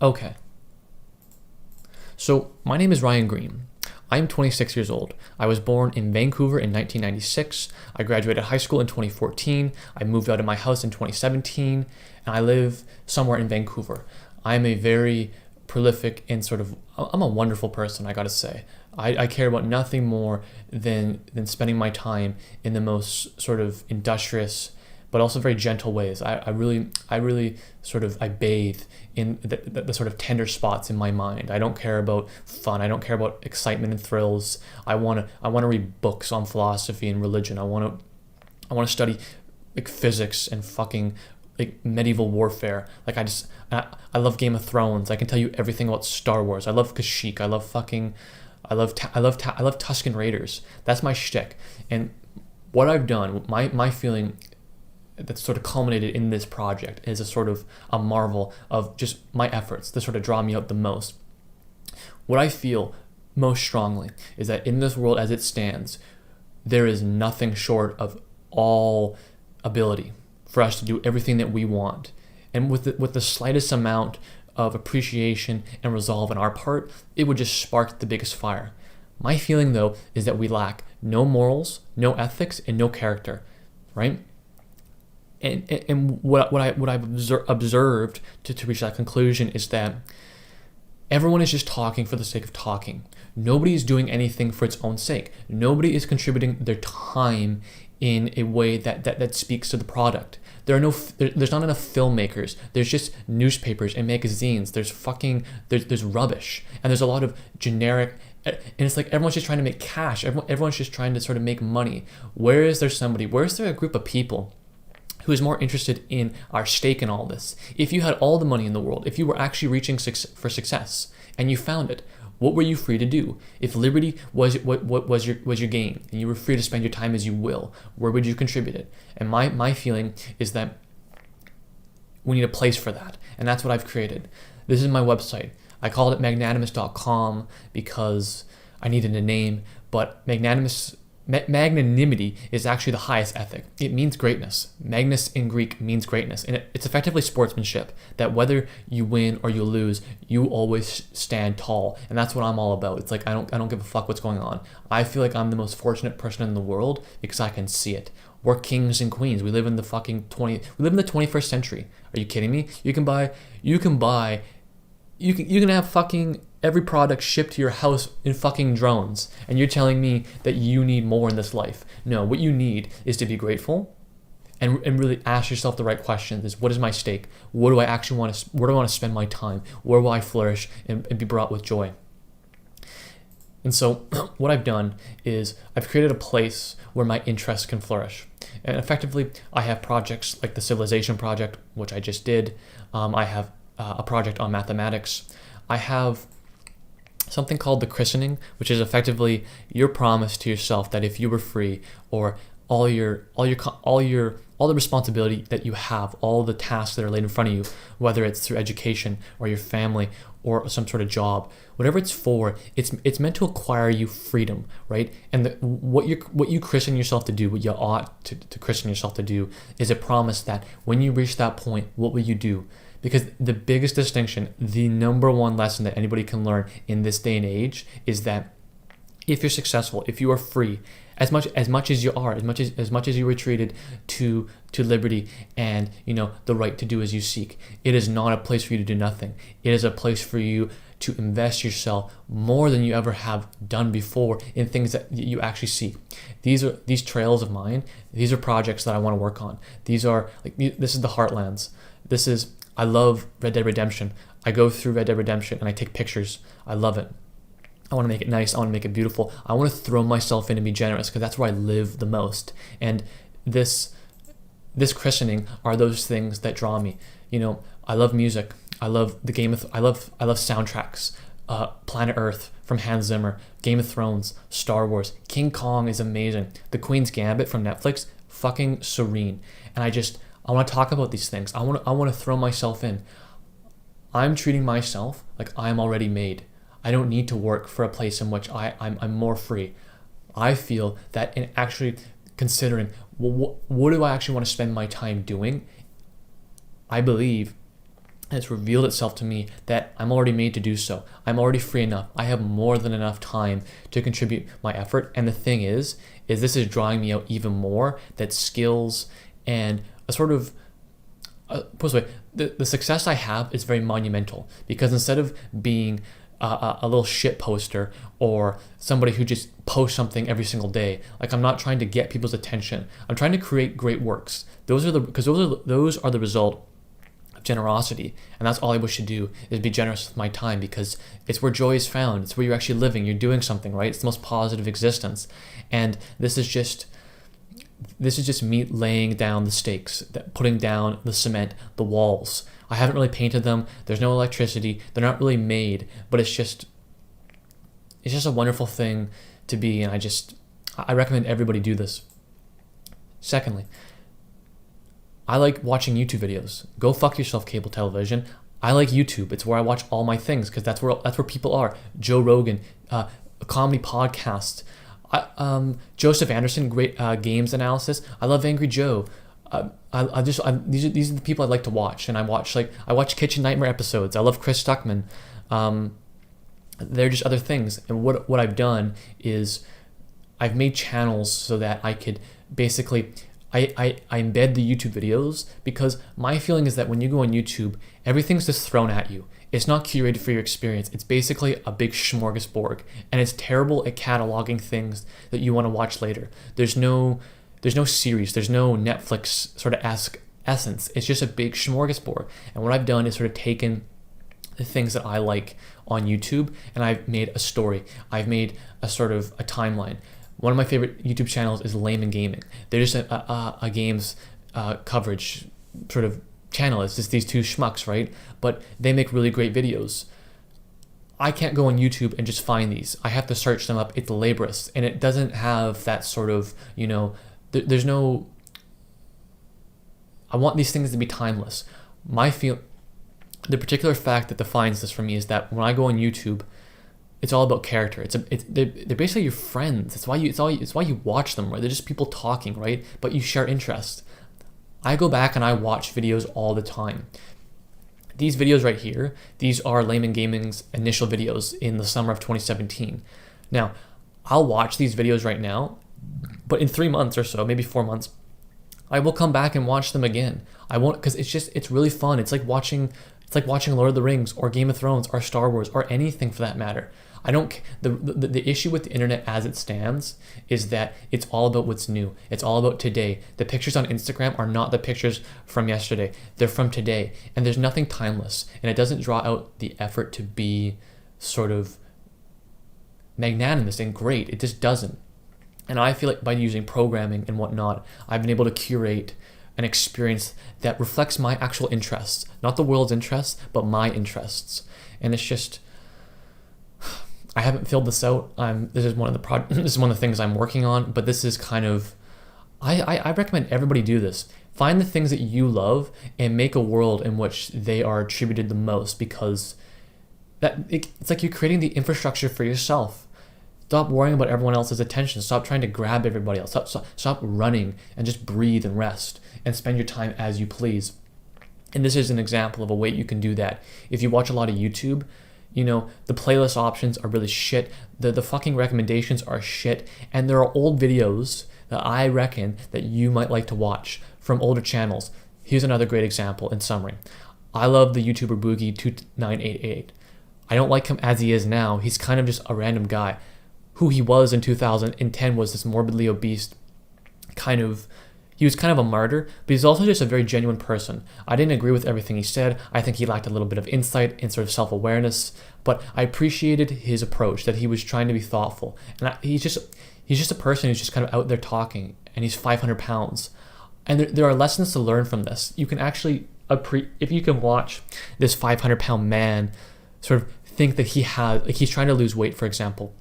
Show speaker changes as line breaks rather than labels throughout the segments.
Okay, so my name is Ryan Green. I'm 26 years old. I was born in Vancouver in 1996. I graduated high school in 2014. I moved out of my house in 2017, and I live somewhere in Vancouver. I'm a very prolific and I'm a wonderful person, I gotta say. I care about nothing more than spending my time in the most sort of industrious but also very gentle ways. I bathe in the sort of tender spots in my mind. I don't care about fun. I don't care about excitement and thrills. I wanna read books on philosophy and religion. I wanna study like physics and fucking like medieval warfare. I love Game of Thrones. I can tell you everything about Star Wars. I love Kashyyyk. I love Tusken Raiders. That's my shtick. And what I've done, my feeling that's sort of culminated in this project is a sort of a marvel of just my efforts to sort of draw me out the most. What I feel most strongly is that in this world as it stands, there is nothing short of all ability for us to do everything that we want. And with the slightest amount of appreciation and resolve on our part, it would just spark the biggest fire. My feeling though is that we lack no morals, no ethics, and no character, right? And what I've observed to reach that conclusion is that everyone is just talking for the sake of talking. Nobody is doing anything for its own sake. Nobody is contributing their time in a way that speaks to the product. There's not enough filmmakers. There's just newspapers and magazines. There's rubbish, and there's a lot of generic. And it's like everyone's just trying to make cash. Everyone's just trying to sort of make money. Where is there a group of people who is more interested in our stake in all this? If you had all the money in the world, if you were actually reaching for success and you found it, what were you free to do? If liberty was what was your gain and you were free to spend your time as you will, where would you contribute it? And my feeling is that we need a place for that, and that's what I've created. This is my website. I called it magnanamous.com because I needed a name, but magnanimity is actually the highest ethic. It means greatness. Magnus in Greek means greatness. And it's effectively sportsmanship, that whether you win or you lose, you always stand tall. And that's what I'm all about. It's like I don't give a fuck what's going on. I feel like I'm the most fortunate person in the world because I can see it. We're kings and queens. We live in the 21st century. Are you kidding me? You can have fucking every product shipped to your house in fucking drones, and you're telling me that you need more in this life. No, what you need is to be grateful and really ask yourself the right questions. Is what is my stake? What do I actually want to, where do I want to spend my time? Where will I flourish and be brought with joy? And so what I've done is I've created a place where my interests can flourish. And effectively, I have projects like the Civilization Project, which I just did. I have a project on mathematics. I have something called the christening, which is effectively your promise to yourself that if you were free, or all the responsibility that you have, all the tasks that are laid in front of you, whether it's through education or your family or some sort of job, whatever it's for, it's meant to acquire you freedom, right? And what you christen yourself to do, what you ought to christen yourself to do, is a promise that when you reach that point, what will you do? Because the biggest distinction, the number one lesson that anybody can learn in this day and age is that if you're successful, if you are free, as much as you are, as much as you were treated to liberty and the right to do as you seek, it is not a place for you to do nothing. It is a place for you to invest yourself more than you ever have done before in things that you actually seek. These trails of mine. These are projects that I want to work on. This is the heartlands. I love Red Dead Redemption. I go through Red Dead Redemption and I take pictures. I love it. I want to make it nice. I want to make it beautiful. I want to throw myself in and be generous because that's where I live the most. And this christening are those things that draw me. I love music. I love I love soundtracks. Planet Earth from Hans Zimmer, Game of Thrones, Star Wars. King Kong is amazing. The Queen's Gambit from Netflix, fucking serene. And I want to talk about these things. I want to throw myself in. I'm treating myself like I'm already made. I don't need to work for a place in which I'm more free. I feel that in actually considering what do I actually want to spend my time doing, I believe And it's revealed itself to me that I'm already made to do so. I'm already free enough. I have more than enough time to contribute my effort. And the thing is this is drawing me out even more, that skills and a sort of, put this way, the success I have is very monumental, because instead of being a little shit poster or somebody who just posts something every single day, like, I'm not trying to get people's attention. I'm trying to create great works. Those are the result of generosity, and that's all I wish to do, is be generous with my time, because it's where joy is found. It's where you're actually living. You're doing something, right? It's the most positive existence, and this is just me laying down the stakes, putting down the cement, the walls. I haven't really painted them. There's no electricity. They're not really made, but it's just a wonderful thing to be, and I recommend everybody do this. Secondly, I like watching YouTube videos. Go fuck yourself, cable television. I like YouTube. It's where I watch all my things, because that's where people are. Joe Rogan, a comedy podcast. Joseph Anderson, great games analysis. I love Angry Joe. These are the people I like to watch, and I watch Kitchen Nightmare episodes. I love Chris Stuckman. They're just other things, and what I've done is I've made channels so that I could basically I embed the YouTube videos, because my feeling is that when you go on YouTube, everything's just thrown at you. It's not curated for your experience. It's basically a big smorgasbord, and it's terrible at cataloging things that you want to watch later. There's no series, there's no Netflix sort of essence. It's just a big smorgasbord. And what I've done is sort of taken the things that I like on YouTube, and I've made a story. I've made a sort of a timeline. One of my favorite YouTube channels is Layman Gaming. They're just a games coverage sort of channel. It's just these two schmucks, right? But they make really great videos. I can't go on YouTube and just find these. I have to search them up. It's laborious, and it doesn't have that sort of, there's no, I want these things to be timeless. The particular fact that defines this for me is that when I go on YouTube, it's all about character. They're basically your friends. It's why you watch them, right? They're just people talking, right? But you share interests. I go back and I watch videos all the time. These videos right here, these are Layman Gaming's initial videos in the summer of 2017. Now, I'll watch these videos right now, but in 3 months or so, maybe 4 months, I will come back and watch them again. I won't, because it's really fun. It's like watching Lord of the Rings or Game of Thrones or Star Wars or anything for that matter. The issue with the internet as it stands is that it's all about what's new. It's all about today. The pictures on Instagram are not the pictures from yesterday. They're from today. And there's nothing timeless. And it doesn't draw out the effort to be sort of magnanimous and great. It just doesn't. And I feel like by using programming and whatnot, I've been able to curate an experience that reflects my actual interests, not the world's interests, but my interests. And it's just, I haven't filled this out. This is one of the things I'm working on, but this is kind of, I recommend everybody do this. Find the things that you love and make a world in which they are attributed the most, because it's like you're creating the infrastructure for yourself. Stop worrying about everyone else's attention. Stop trying to grab everybody else. Stop running and just breathe and rest and spend your time as you please. And this is an example of a way you can do that. If you watch a lot of YouTube, the playlist options are really shit. The fucking recommendations are shit. And there are old videos that I reckon that you might like to watch from older channels. Here's another great example in summary. I love the YouTuber Boogie2988. I don't like him as he is now. He's kind of just a random guy. Who he was in 2010 was this morbidly obese he was kind of a martyr, but he's also just a very genuine person. I didn't agree with everything he said. I think he lacked a little bit of insight and sort of self-awareness, but I appreciated his approach, that he was trying to be thoughtful. And he's just a person who's just kind of out there talking, and he's 500 pounds. And there are lessons to learn from this. You can actually, if you can watch this 500-pound man sort of think that he's trying to lose weight, for example,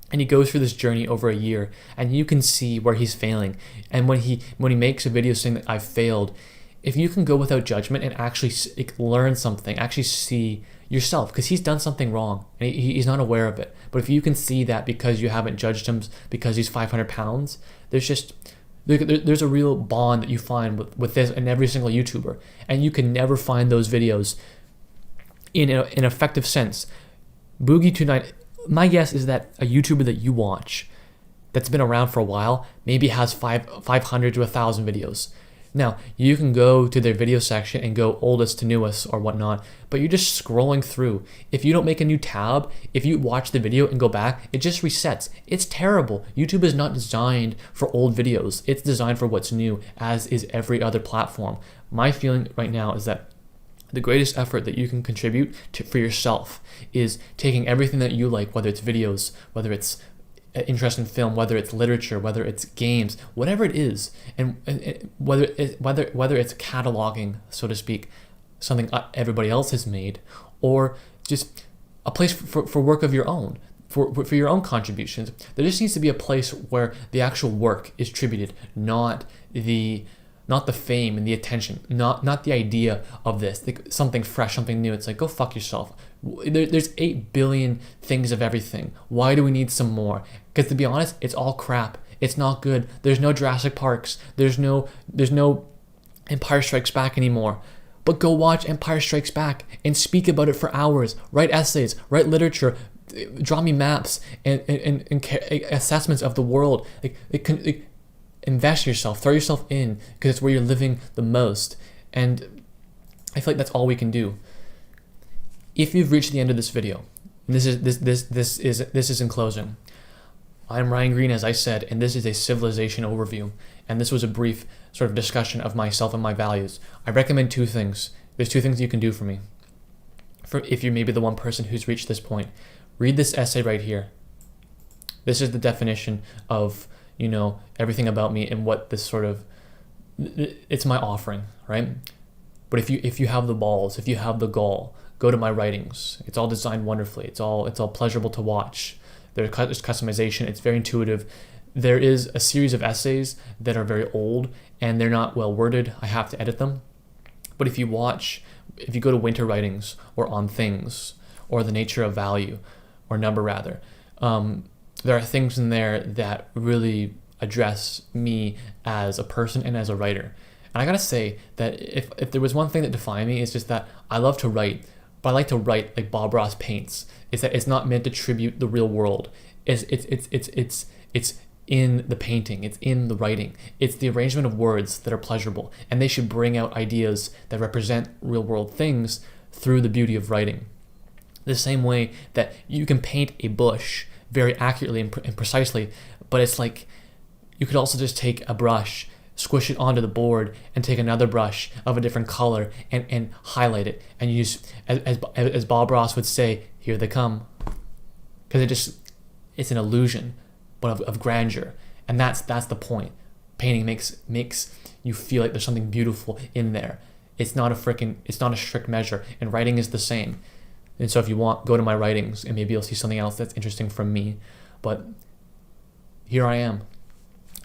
and he goes through this journey over a year, and you can see where he's failing. And when he makes a video saying that I've failed, if you can go without judgment and actually learn something, actually see yourself, because he's done something wrong and he's not aware of it. But if you can see that because you haven't judged him because he's 500 pounds, there's a real bond that you find with this and every single YouTuber. And you can never find those videos in an effective sense. Boogie 29, my guess is that a YouTuber that you watch that's been around for a while maybe has 500 to 1,000 videos. Now, you can go to their video section and go oldest to newest or whatnot, but you're just scrolling through. If you don't make a new tab, if you watch the video and go back, it just resets. It's terrible. YouTube is not designed for old videos. It's designed for what's new, as is every other platform. My feeling right now is that the greatest effort that you can contribute to for yourself is taking everything that you like, whether it's videos, whether it's interest in film, whether it's literature, whether it's games, whatever it is, and whether it's cataloging, so to speak, something everybody else has made, or just a place for work of your own, for your own contributions. There just needs to be a place where the actual work is tributed, not the fame and the attention, not the idea of this, like something fresh, something new. It's like, go fuck yourself. There's 8 billion things of everything. Why do we need some more? Because to be honest, it's all crap. It's not good. There's no Jurassic Parks. There's no Empire Strikes Back anymore. But go watch Empire Strikes Back and speak about it for hours. Write essays, write literature, draw me maps and assessments of the world. Invest yourself, throw yourself in, because it's where you're living the most. And I feel like that's all we can do. If you've reached the end of this video, and this is in closing, I'm Ryan Green, as I said, and this is a civilization overview. And this was a brief sort of discussion of myself and my values. I recommend 2 things. There's 2 things you can do for me. If you're maybe the one person who's reached this point, read this essay right here. This is the definition of, everything about me and what this sort of, it's my offering, right? But if you have the balls, if you have the gall, go to my writings. It's all designed wonderfully. It's all pleasurable to watch. There's customization. It's very intuitive. There is a series of essays that are very old and they're not well worded. I have to edit them. But if you go to winter writings or on things or the nature of value or number rather, there are things in there that really address me as a person and as a writer. And I gotta say that if there was one thing that defined me, it's just that I love to write, but I like to write like Bob Ross paints. It's that it's not meant to tribute the real world. It's in the painting, it's in the writing. It's the arrangement of words that are pleasurable, and they should bring out ideas that represent real world things through the beauty of writing. The same way that you can paint a bush very accurately and precisely, but it's like you could also just take a brush, squish it onto the board, and take another brush of a different color and highlight it, and use, as Bob Ross would say, here they come. Because it's an illusion, but of grandeur, and that's the point. Painting makes you feel like there's something beautiful in there. It's not a strict measure, and writing is the same. And so if you want, go to my writings and maybe you'll see something else that's interesting from me. But here I am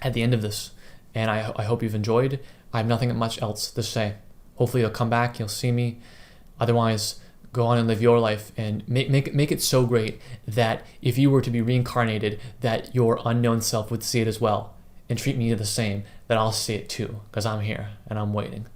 at the end of this, and I hope you've enjoyed. I have nothing much else to say. Hopefully you'll come back, you'll see me. Otherwise, go on and live your life and make it so great that if you were to be reincarnated, that your unknown self would see it as well and treat me the same, that I'll see it too, because I'm here and I'm waiting.